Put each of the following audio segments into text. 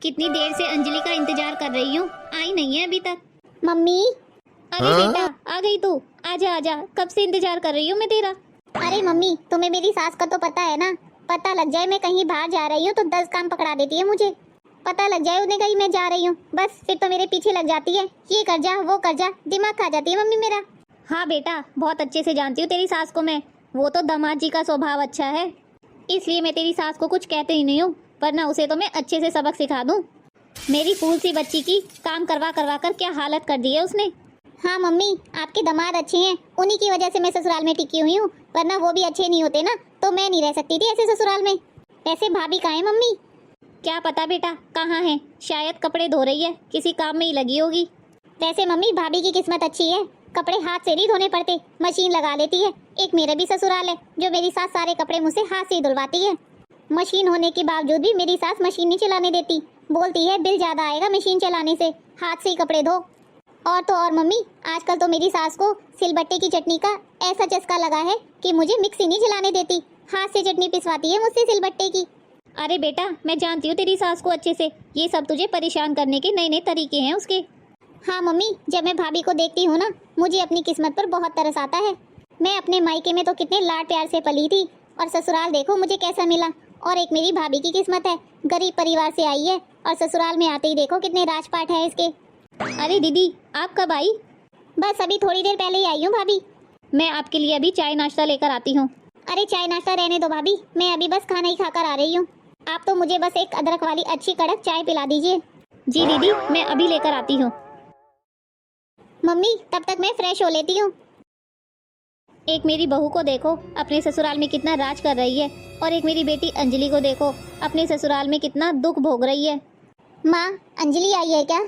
कितनी देर से अंजलि का इंतजार कर रही हूँ, आई नहीं है अभी तक। मम्मी। अरे बेटा, आ गई तू। आजा आजा, कब से इंतजार कर रही हूँ मैं तेरा। अरे मम्मी, तुम्हें मेरी सास का तो पता है ना। पता लग जाए मैं कहीं बाहर जा रही हूँ तो 10 काम पकड़ा देती है मुझे। पता लग जाए उन्हें कहीं मैं जा रही हूँ, बस फिर तो मेरे पीछे लग जाती है। ये कर जा, वो कर जा, दिमाग खा जाती है मम्मी मेरा। हाँ बेटा, बहुत अच्छे से जानती हूँ तेरी सास को मैं। वो तो दामाद जी का स्वभाव अच्छा है, इसलिए मैं तेरी सास को कुछ कहते ही नहीं हूँ, वरना उसे तो मैं अच्छे से सबक सिखा दूँ। मेरी फूल सी बच्ची की काम करवा करवा कर क्या हालत कर दी है उसने। हाँ मम्मी, आपके दामाद अच्छे हैं, उन्हीं की वजह से मैं ससुराल में टिकी हुई हूँ, वरना वो भी अच्छे नहीं होते ना तो मैं नहीं रह सकती थी ऐसे ससुराल में। वैसे भाभी कहाँ है मम्मी? क्या पता बेटा कहाँ है, शायद कपड़े धो रही है, किसी काम में ही लगी होगी। वैसे मम्मी भाभी की किस्मत अच्छी है, कपड़े हाथ से नहीं धोने पड़ते, मशीन लगा लेती है। एक मेरे भी ससुराल है जो मेरी सास सारे कपड़े मुझसे हाथ से ही धुलवाती है। मशीन होने के बावजूद भी मेरी सास मशीन नहीं चलाने देती, बोलती है बिल ज्यादा आएगा मशीन चलाने से, हाथ से ही कपड़े धो। और तो और मम्मी, आजकल तो मेरी सास को सिलबट्टे की चटनी का ऐसा चस्का लगा है कि मुझे मिक्सी नहीं चलाने देती, हाथ से चटनी पिसवाती है मुझसे सिलबट्टे की। अरे बेटा, मैं जानती हूँ तेरी सास को अच्छे से, ये सब तुझे परेशान करने के नए नए तरीके हैं उसके। हाँ मम्मी, जब मैं भाभी को देखती हूँ ना, मुझे अपनी किस्मत पर बहुत तरस आता है। मैं अपने मायके में तो कितने लाड प्यार से पली थी, और ससुराल देखो मुझे कैसा मिला। और एक मेरी भाभी की किस्मत है, गरीब परिवार से आई है, और ससुराल में आते ही देखो कितने राजपाट है इसके। अरे दीदी, आप कब आई? बस अभी थोड़ी देर पहले ही आई हूँ भाभी। मैं आपके लिए अभी चाय नाश्ता लेकर आती हूँ। अरे चाय नाश्ता रहने दो भाभी, मैं अभी बस खाना ही खाकर आ रही हूँ। आप तो मुझे बस एक अदरक वाली अच्छी कड़क चाय पिला दीजिए। जी दीदी, मैं अभी लेकर आती हूँ। मम्मी तब तक मैं फ्रेश हो लेती हूँ। एक मेरी बहू को देखो अपने ससुराल में कितना राज कर रही है, और एक मेरी बेटी अंजलि को देखो अपने ससुराल में कितना दुख भोग रही है। माँ, अंजलि आई है क्या?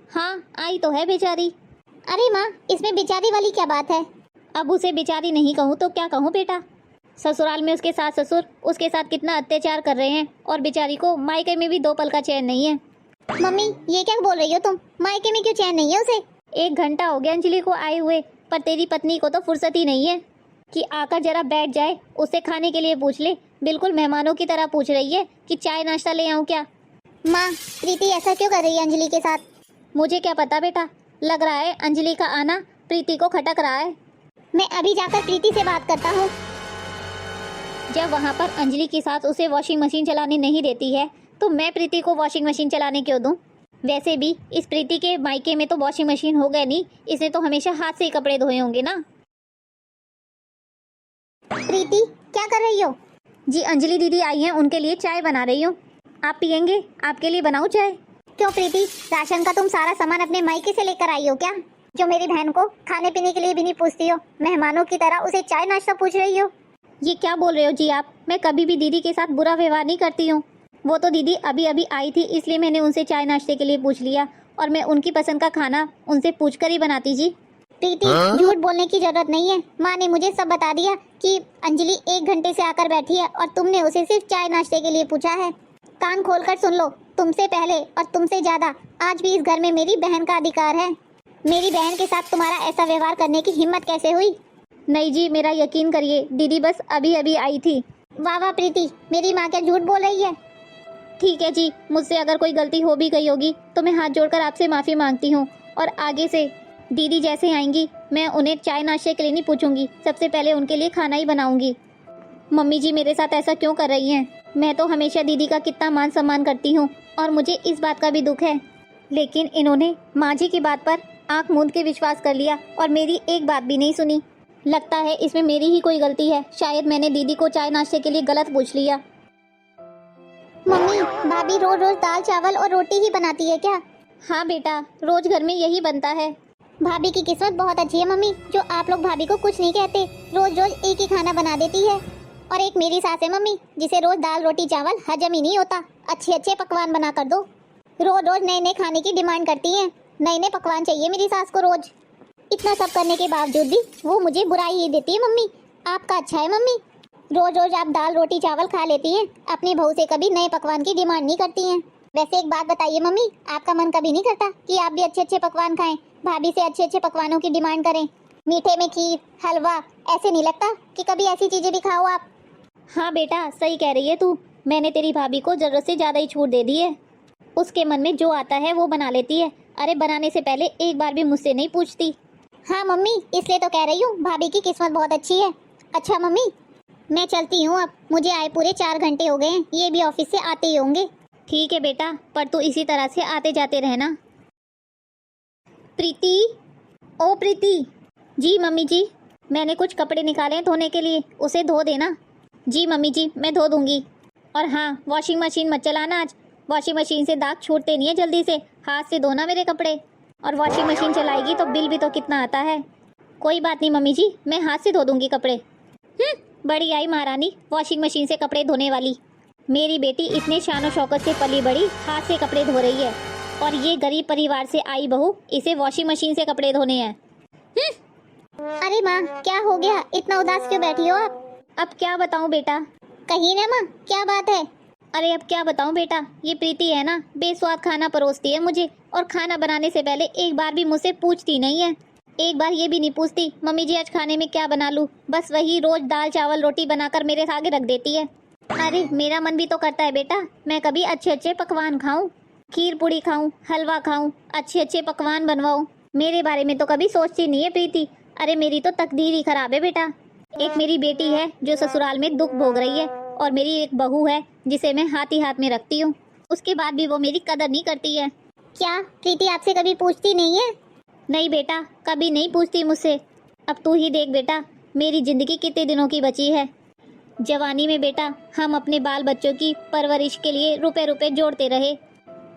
हाँ आई तो है बेचारी। अरे माँ, इसमें बेचारी वाली क्या बात है? अब उसे बेचारी नहीं कहूँ तो क्या कहूँ बेटा। ससुराल में उसके सास ससुर उसके साथ कितना अत्याचार कर रहे हैं, और बेचारी को मायके में भी 2 पल का चैन नहीं है। मम्मी ये क्या बोल रही हो तुम? मायके में क्यों चैन नहीं है उसे? 1 घंटा हो गया अंजलि को आए हुए, पर तेरी पत्नी को तो फुर्सत ही नहीं है कि आकर जरा बैठ जाए, उससे खाने के लिए पूछ ले। बिल्कुल मेहमानों की तरह पूछ रही है कि चाय नाश्ता ले आऊं क्या। माँ, प्रीति ऐसा क्यों कर रही है अंजलि के साथ? मुझे क्या पता बेटा, लग रहा है अंजलि का आना प्रीति को खटक रहा है। मैं अभी जाकर प्रीति से बात करता हूँ। जब वहाँ पर अंजलि की सास उसे वॉशिंग मशीन चलाने नहीं देती है, तो मैं प्रीति को वॉशिंग मशीन चलाने क्यों दूं? वैसे भी इस प्रीति के मायके में तो वॉशिंग मशीन हो गए नहीं, इसने तो हमेशा हाथ से ही कपड़े धोए होंगे ना। प्रीति क्या कर रही हो? जी अंजलि दीदी आई हैं, उनके लिए चाय बना रही हूँ। आप पियेंगे? आपके लिए बनाऊँ चाय? क्यों प्रीति, राशन का तुम सारा सामान अपने मायके से लेकर आई हो क्या, जो मेरी बहन को खाने पीने के लिए भी नहीं पूछती हो? मेहमानों की तरह उसे चाय नाश्ता पूछ रही हो। ये क्या बोल रहे हो जी आप? मैं कभी भी दीदी के साथ बुरा व्यवहार नहीं करती हूँ। वो तो दीदी अभी अभी आई थी, इसलिए मैंने उनसे चाय नाश्ते के लिए पूछ लिया, और मैं उनकी पसंद का खाना उनसे पूछकर ही बनाती जी। प्रीति झूठ बोलने की जरूरत नहीं है, माँ ने मुझे सब बता दिया कि अंजलि 1 घंटे से आकर बैठी है और तुमने उसे सिर्फ चाय नाश्ते के लिए पूछा है। कान खोलकर सुन लो, तुमसे पहले और तुमसे ज्यादा आज भी इस घर में मेरी बहन का अधिकार है। मेरी बहन के साथ तुम्हारा ऐसा व्यवहार करने की हिम्मत कैसे हुई? नहीं जी, मेरा यकीन करिए, दीदी बस अभी अभी आई थी। वाह वाह प्रीति, मेरी माँ क्या झूठ बोल रही है? ठीक है जी, मुझसे अगर कोई गलती हो भी गई होगी तो मैं हाथ जोड़कर आपसे माफ़ी मांगती हूँ, और आगे से दीदी जैसे आएंगी मैं उन्हें चाय नाश्ते के लिए नहीं पूछूंगी, सबसे पहले उनके लिए खाना ही बनाऊंगी। मम्मी जी मेरे साथ ऐसा क्यों कर रही हैं? मैं तो हमेशा दीदी का कितना मान सम्मान करती हूँ, और मुझे इस बात का भी दुख है, लेकिन इन्होंने माँ जी की बात पर आंख मूंद के विश्वास कर लिया और मेरी एक बात भी नहीं सुनी। लगता है इसमें मेरी ही कोई गलती है, शायद मैंने दीदी को चाय नाश्ते के लिए गलत पूछ लिया। मम्मी, भाभी रोज रोज दाल चावल और रोटी ही बनाती है क्या? हाँ बेटा, रोज घर में यही बनता है। भाभी की किस्मत बहुत अच्छी है मम्मी, जो आप लोग भाभी को कुछ नहीं कहते, रोज रोज एक ही खाना बना देती है। और एक मेरी सास है मम्मी, जिसे रोज दाल रोटी चावल हजम ही नहीं होता, अच्छे अच्छे पकवान बना कर दो। रोज रोज नए नए खाने की डिमांड करती है, नए नए पकवान चाहिए मेरी सास को रोज। इतना सब करने के बावजूद भी वो मुझे बुराई ही देती है। मम्मी आपका अच्छा है मम्मी, रोज रोज आप दाल रोटी चावल खा लेती हैं, अपनी बहू से कभी नए पकवान की डिमांड नहीं करती हैं। वैसे एक बात बताइए मम्मी, आपका मन कभी नहीं करता कि आप भी अच्छे अच्छे पकवान खाएं, भाभी से अच्छे अच्छे पकवानों की डिमांड करें? मीठे में खीर हलवा, ऐसे नहीं लगता कि कभी ऐसी चीजें भी खाओ आप? हाँ बेटा, सही कह रही है तू, मैंने तेरी भाभी को जरूरत से ज़्यादा ही छूट दे दी है। उसके मन में जो आता है वो बना लेती है। अरे बनाने से पहले एक बार भी मुझसे नहीं पूछती। हाँ मम्मी, इसलिए तो कह रही हूँ भाभी की किस्मत बहुत अच्छी है। अच्छा मम्मी, मैं चलती हूँ अब, मुझे आए पूरे 4 घंटे हो गए हैं, ये भी ऑफिस से आते ही होंगे। ठीक है बेटा, पर तू इसी तरह से आते जाते रहना। प्रीति, ओ प्रीति। जी मम्मी जी, मैंने कुछ कपड़े निकाले हैं धोने के लिए, उसे धो देना। जी मम्मी जी, मैं धो दूंगी। और हाँ, वॉशिंग मशीन मत चलाना आज, वॉशिंग मशीन से दाग छूटते नहीं है जल्दी से, हाथ से धोना मेरे कपड़े। और वॉशिंग मशीन चलाएगी तो बिल भी तो कितना आता है। कोई बात नहीं मम्मी जी, मैं हाथ से धो दूंगी कपड़े। बड़ी आई महारानी, वॉशिंग मशीन से कपड़े धोने वाली। मेरी बेटी इतने शान शौकत से पली बड़ी हाथ से कपड़े धो रही है, और ये गरीब परिवार से आई बहू, इसे वॉशिंग मशीन से कपड़े धोने हैं। अरे माँ, क्या हो गया, इतना उदास क्यों बैठी हो आप? अब क्या बताऊं बेटा। कही ना माँ, क्या बात है? अरे अब क्या बताऊं बेटा, ये प्रीति है ना, बेस्वाद खाना परोसती है मुझे, और खाना बनाने से पहले एक बार भी मुझसे पूछती नहीं है। एक बार ये भी नहीं पूछती मम्मी जी आज खाने में क्या बना लूं, बस वही रोज दाल चावल रोटी बनाकर मेरे आगे रख देती है। अरे मेरा मन भी तो करता है बेटा, मैं कभी अच्छे अच्छे पकवान खाऊं, खीर पूड़ी खाऊं, हलवा खाऊं, अच्छे अच्छे पकवान बनवाऊं। मेरे बारे में तो कभी सोचती नहीं है प्रीति। अरे मेरी तो तकदीर ही खराब है बेटा। एक मेरी बेटी है जो ससुराल में दुख भोग रही है, और मेरी एक बहू है जिसे मैं हाथ ही हाथ में रखती हूँ, उसके बाद भी वो मेरी कदर नहीं करती है। क्या प्रीति आपसे कभी पूछती नहीं है? नहीं बेटा, कभी नहीं पूछती मुझसे। अब तू ही देख बेटा, मेरी जिंदगी कितने दिनों की बची है। जवानी में बेटा हम अपने बाल बच्चों की परवरिश के लिए रुपए रुपए जोड़ते रहे,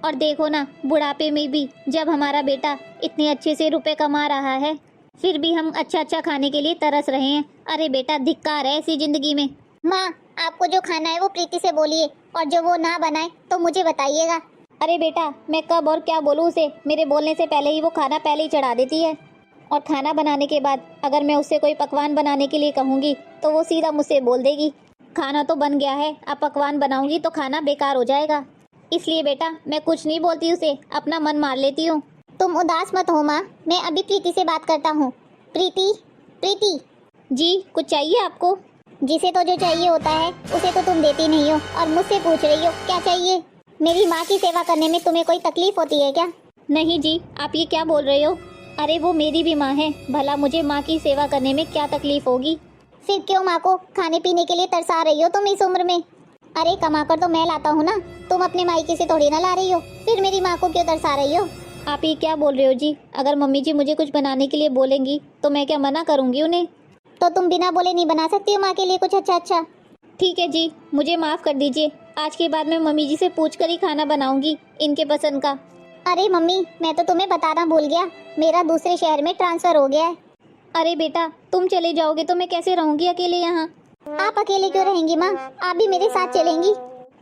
और देखो ना बुढ़ापे में भी जब हमारा बेटा इतने अच्छे से रुपए कमा रहा है, फिर भी हम अच्छा अच्छा खाने के लिए तरस रहे हैं। अरे बेटा धिक्कार है ऐसी जिंदगी में। माँ, आपको जो खाना है वो प्रीति से बोलिए, और जो वो ना बनाए तो मुझे बताइएगा। अरे बेटा मैं कब और क्या बोलूँ उसे, मेरे बोलने से पहले ही वो खाना पहले ही चढ़ा देती है। और खाना बनाने के बाद अगर मैं उससे कोई पकवान बनाने के लिए कहूँगी तो वो सीधा मुझसे बोल देगी खाना तो बन गया है, अब पकवान बनाऊंगी तो खाना बेकार हो जाएगा। इसलिए बेटा मैं कुछ नहीं बोलती उसे, अपना मन मार लेती हूँ। तुम उदास मत हो माँ, मैं अभी प्रीति से बात करता हूँ। प्रीति, प्रीति जी कुछ चाहिए आपको? जिसे तो जो चाहिए होता है उसे तो तुम देती नहीं हो, और मुझसे पूछ रही हो क्या चाहिए। मेरी माँ की सेवा करने में तुम्हें कोई तकलीफ होती है क्या? नहीं जी, आप ये क्या बोल रहे हो? अरे वो मेरी भी माँ है, भला मुझे माँ की सेवा करने में क्या तकलीफ होगी? फिर क्यों माँ को खाने पीने के लिए तरसा रही हो तुम इस उम्र में? अरे कमा कर तो मैं लाता हूँ ना, तुम अपने मायके से थोड़ी ना ला रही हो, फिर मेरी माँ को क्यों तरसा रही हो? आप ये क्या बोल रहे हो जी? अगर मम्मी जी मुझे कुछ बनाने के लिए बोलेंगी तो मैं क्या मना करूँगी उन्हें? तो तुम बिना बोले नहीं बना सकती हो माँ के लिए कुछ अच्छा अच्छा? ठीक है जी, मुझे माफ़ कर दीजिए, आज के बाद मैं मम्मी जी से पूछकर ही खाना बनाऊंगी इनके पसंद का। अरे मम्मी, मैं तो तुम्हें बताना भूल गया, मेरा दूसरे शहर में ट्रांसफर हो गया है। अरे बेटा तुम चले जाओगे तो मैं कैसे रहूंगी अकेले यहाँ? आप अकेले क्यों रहेंगी माँ, आप भी मेरे साथ चलेंगी।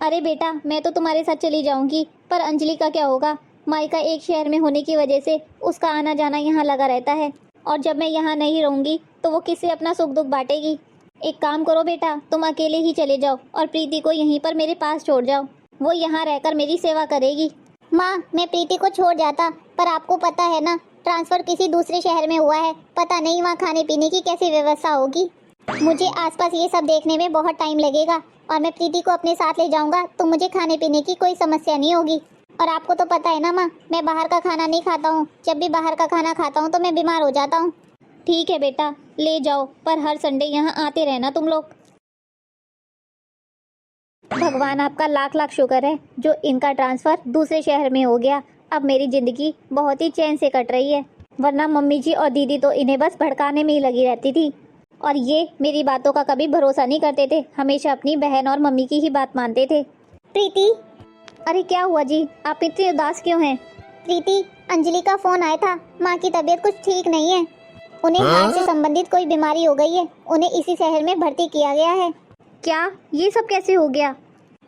अरे बेटा मैं तो तुम्हारे साथ चली जाऊंगी, पर अंजलि का क्या होगा? मायका एक शहर में होने की वजह से उसका आना जाना यहाँ लगा रहता है, और जब मैं यहाँ नहीं रहूंगी तो वो किससे अपना सुख दुख बांटेगी? एक काम करो बेटा, तुम अकेले ही चले जाओ और प्रीति को यहीं पर मेरे पास छोड़ जाओ, वो यहाँ रहकर मेरी सेवा करेगी। माँ, मैं प्रीति को छोड़ जाता, पर आपको पता है ना ट्रांसफर किसी दूसरे शहर में हुआ है, पता नहीं वहाँ खाने पीने की कैसी व्यवस्था होगी। मुझे आसपास ये सब देखने में बहुत टाइम लगेगा, और मैं प्रीति को अपने साथ ले जाऊंगा तो मुझे खाने पीने की कोई समस्या नहीं होगी। और आपको तो पता है ना माँ, मैं बाहर का खाना नहीं खाता हूँ, जब भी बाहर का खाना खाता हूँ तो मैं बीमार हो जाता हूँ। ठीक है बेटा ले जाओ, पर हर संडे यहाँ आते रहना तुम लोग। भगवान आपका लाख लाख शुक्र है जो इनका ट्रांसफ़र दूसरे शहर में हो गया। अब मेरी ज़िंदगी बहुत ही चैन से कट रही है, वरना मम्मी जी और दीदी तो इन्हें बस भड़काने में ही लगी रहती थी, और ये मेरी बातों का कभी भरोसा नहीं करते थे, हमेशा अपनी बहन और मम्मी की ही बात मानते थे। प्रीति, अरे क्या हुआ जी, आप इतने उदास क्यों हैं? प्रीति, अंजलि का फोन आया था, माँ की तबीयत कुछ ठीक नहीं है, उन्हें हार्ट से संबंधित कोई बीमारी हो गई है, उन्हें इसी शहर में भर्ती किया गया है। क्या ये सब कैसे हो गया?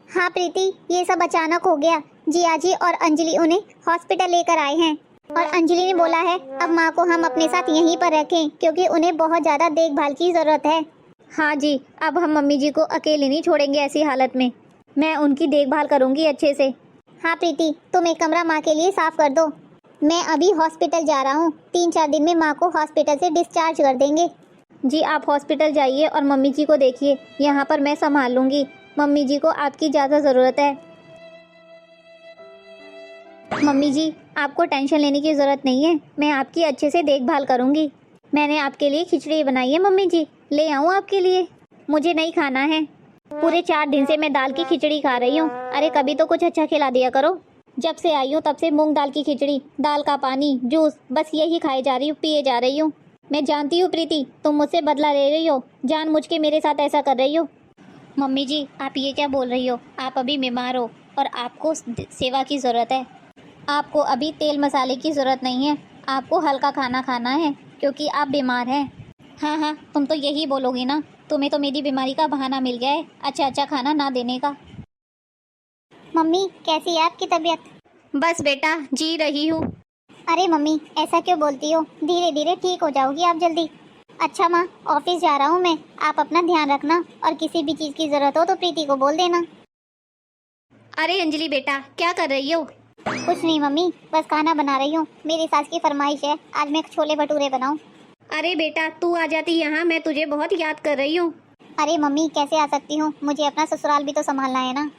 हाँ प्रीति, ये सब अचानक हो गया। जिया जी और अंजलि उन्हें हॉस्पिटल लेकर आए हैं, और अंजलि ने बोला है अब माँ को हम अपने साथ यहीं पर रखें, क्योंकि उन्हें बहुत ज़्यादा देखभाल की ज़रूरत है। हाँ जी, अब हम मम्मी जी को अकेले नहीं छोड़ेंगे ऐसी हालत में, मैं उनकी देखभाल करूँगी अच्छे से। हाँ प्रीति, तुम एक कमरा माँ के लिए साफ कर दो, मैं अभी हॉस्पिटल जा रहा हूँ, 3-4 दिन में माँ को हॉस्पिटल से डिस्चार्ज कर देंगे। जी आप हॉस्पिटल जाइए और मम्मी जी को देखिए, यहाँ पर मैं संभाल लूँगी, मम्मी जी को आपकी ज़्यादा ज़रूरत है। मम्मी जी, आपको टेंशन लेने की ज़रूरत नहीं है, मैं आपकी अच्छे से देखभाल करूँगी। मैंने आपके लिए खिचड़ी बनाई है मम्मी जी, ले आऊँ आपके लिए? मुझे नहीं खाना है, पूरे 4 दिन से मैं दाल की खिचड़ी खा रही हूँ। अरे कभी तो कुछ अच्छा खिला दिया करो। जब से आई हूँ तब से मूंग दाल की खिचड़ी, दाल का पानी, जूस, बस यही खाए जा रही हूँ, पिए जा रही हूँ। मैं जानती हूँ प्रीति, तुम मुझसे बदला ले रही हो, जानबूझ के मेरे साथ ऐसा कर रही हो। मम्मी जी, आप ये क्या बोल रही हो? आप अभी बीमार हो और आपको सेवा की ज़रूरत है। आपको अभी तेल मसाले की ज़रूरत नहीं है, आपको हल्का खाना खाना है क्योंकि आप बीमार हैं। हाँ हाँ, तुम तो यही बोलोगी ना, तुम्हें तो मेरी बीमारी का बहाना मिल गया है अच्छा खाना ना देने का। मम्मी कैसी है आपकी तबीयत? बस बेटा, जी रही हूँ। अरे मम्मी ऐसा क्यों बोलती हो? धीरे धीरे ठीक हो जाओगी आप जल्दी। अच्छा माँ, ऑफिस जा रहा हूँ मैं, आप अपना ध्यान रखना और किसी भी चीज़ की ज़रूरत हो तो प्रीति को बोल देना। अरे अंजलि बेटा, क्या कर रही हो? कुछ नहीं मम्मी, बस खाना बना रही हूँ, मेरी सास की फरमाइश है, आज मैं छोले भटूरे बनाऊँ। अरे बेटा, तू आ जाती यहाँ, मैं तुझे बहुत याद कर रही हूँ। अरे मम्मी कैसे आ सकती हूँ, मुझे अपना ससुराल भी तो संभालना है ना।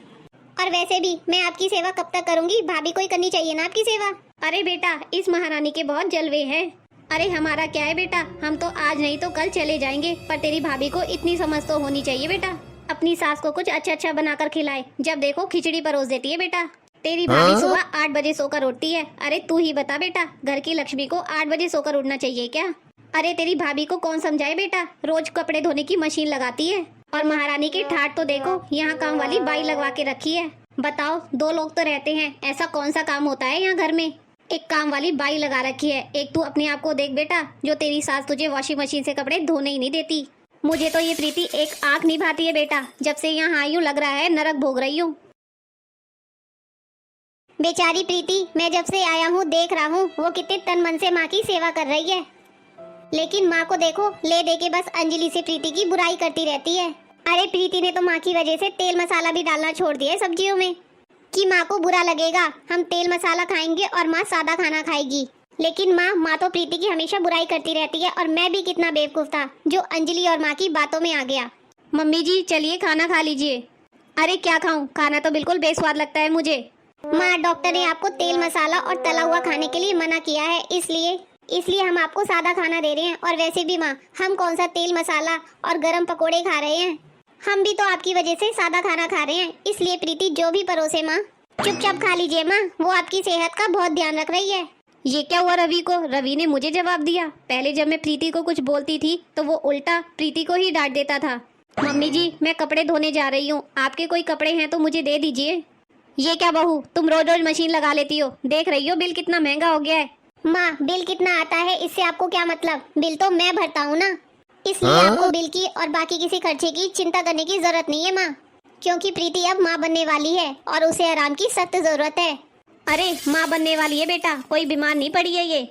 और वैसे भी मैं आपकी सेवा कब तक करूँगी, भाभी को ही करनी चाहिए ना आपकी सेवा। अरे बेटा, इस महारानी के बहुत जलवे हैं। अरे हमारा क्या है बेटा, हम तो आज नहीं तो कल चले जाएंगे, पर तेरी भाभी को इतनी समझ तो होनी चाहिए बेटा। अपनी सास को कुछ अच्छा बनाकर खिलाए, जब देखो खिचड़ी परोस देती है बेटा। तेरी भाभी सुबह 8 बजे सोकर उठती है। अरे तू ही बता बेटा, घर की लक्ष्मी को 8 बजे सोकर उठना चाहिए क्या? अरे तेरी भाभी को कौन समझाए बेटा, रोज कपड़े धोने की मशीन लगाती है। और महारानी की ठाट तो देखो, यहाँ काम वाली बाई लगवा के रखी है। बताओ, 2 लोग तो रहते हैं, ऐसा कौन सा काम होता है यहाँ घर में? एक काम वाली बाई लगा रखी है। एक तू अपने आप को देख बेटा, जो तेरी सास तुझे वॉशिंग मशीन से कपड़े धोने ही नहीं देती। मुझे तो ये प्रीति एक आंख नहीं भाती है बेटा, जब से यहाँ आई हूँ लग रहा है नरक भोग रही हूँ। बेचारी प्रीति, मैं जब से आया हूँ देख रहा हूँ वो कितने तन मन से माँ की सेवा कर रही है, लेकिन माँ को देखो ले दे के बस अंजलि से प्रीति की बुराई करती रहती है। अरे प्रीति ने तो माँ की वजह से तेल मसाला भी डालना छोड़ दिया है सब्जियों में, कि माँ को बुरा लगेगा, हम तेल मसाला खाएंगे और माँ सादा खाना खाएगी। लेकिन माँ तो प्रीति की हमेशा बुराई करती रहती है, और मैं भी कितना बेवकूफ था जो अंजलि और माँ की बातों में आ गया। मम्मी जी चलिए खाना खा लीजिए। अरे क्या खाऊं, खाना तो बिल्कुल बेस्वाद लगता है मुझे। माँ डॉक्टर ने आपको तेल मसाला और तला हुआ खाने के लिए मना किया है, इसलिए हम आपको सादा खाना दे रहे हैं। और वैसे भी माँ, हम कौन सा तेल मसाला और गरम पकोड़े खा रहे हैं, हम भी तो आपकी वजह से सादा खाना खा रहे हैं। इसलिए प्रीति जो भी परोसे माँ चुपचाप खा लीजिए माँ, वो आपकी सेहत का बहुत ध्यान रख रही है। ये क्या हुआ रवि को? रवि ने मुझे जवाब दिया। पहले जब मैं प्रीति को कुछ बोलती थी तो वो उल्टा प्रीति को ही डांट देता था। मम्मी जी मैं कपड़े धोने जा रही हूँ, आपके कोई कपड़े हैं तो मुझे दे दीजिए। ये क्या बहू, तुम रोज रोज मशीन लगा लेती हो, देख रही हो बिल कितना महंगा हो गया है। माँ बिल कितना आता है इससे आपको क्या मतलब, बिल तो मैं भरता हूँ ना, इसलिए आपको बिल की और बाकी किसी खर्चे की चिंता करने की जरूरत नहीं है माँ, क्योंकि प्रीति अब माँ बनने वाली है और उसे आराम की सख्त जरूरत है। अरे माँ बनने वाली है बेटा, कोई बीमार नहीं पड़ी है ये।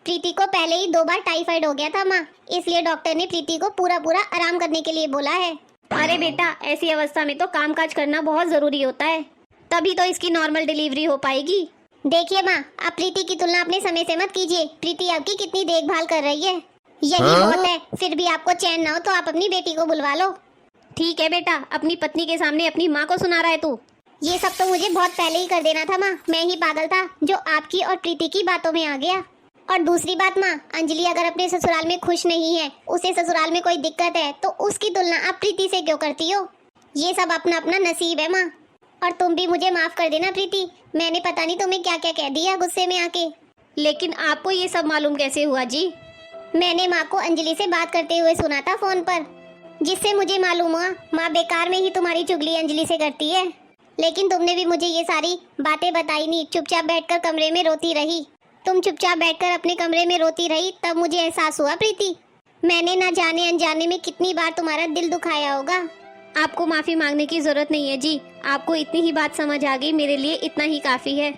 प्रीति को पहले ही 2 बार टाइफाइड हो गया था माँ, इसलिए डॉक्टर ने प्रीति को पूरा आराम करने के लिए बोला है। अरे बेटा, ऐसी अवस्था में तो कामकाज करना बहुत जरूरी होता है, तभी तो इसकी नॉर्मल डिलीवरी हो पाएगी। देखिए माँ, आप प्रीति की तुलना अपने समय से मत कीजिए, प्रीति आपकी कितनी देखभाल कर रही है, यही बहुत है। फिर भी आपको चैन ना हो तो आप अपनी बेटी को बुलवा लो। ठीक है बेटा, अपनी पत्नी के सामने अपनी माँ को सुना रहा है तू। ये सब तो मुझे बहुत पहले ही कर देना था माँ, मैं ही पागल था जो आपकी और प्रीति की बातों में आ गया। और दूसरी बात माँ, अंजलि अगर अपने ससुराल में खुश नहीं है, उसे ससुराल में कोई दिक्कत है, तो उसकी तुलना आप प्रीति से क्यों करती हो? ये सब अपना अपना नसीब है माँ। और तुम भी मुझे माफ कर देना प्रीति, मैंने पता नहीं तुम्हें क्या क्या कह दिया गुस्से में आके। लेकिन आपको ये सब मालूम कैसे हुआ जी? मैंने माँ को अंजलि से बात करते हुए सुना था फोन पर, जिससे मुझे मालूम हुआ माँ बेकार में ही तुम्हारी चुगली अंजलि से करती है। लेकिन तुमने भी मुझे ये सारी बातें बताई नहीं, चुपचाप बैठकर कमरे में रोती रही। तुम चुपचाप बैठकर अपने कमरे में रोती रही, तब मुझे एहसास हुआ प्रीति, मैंने ना जाने अनजाने में कितनी बार तुम्हारा दिल दुखाया होगा। आपको माफी मांगने की जरूरत नहीं है जी, आपको इतनी ही बात समझ आ गई, मेरे लिए इतना ही काफी है।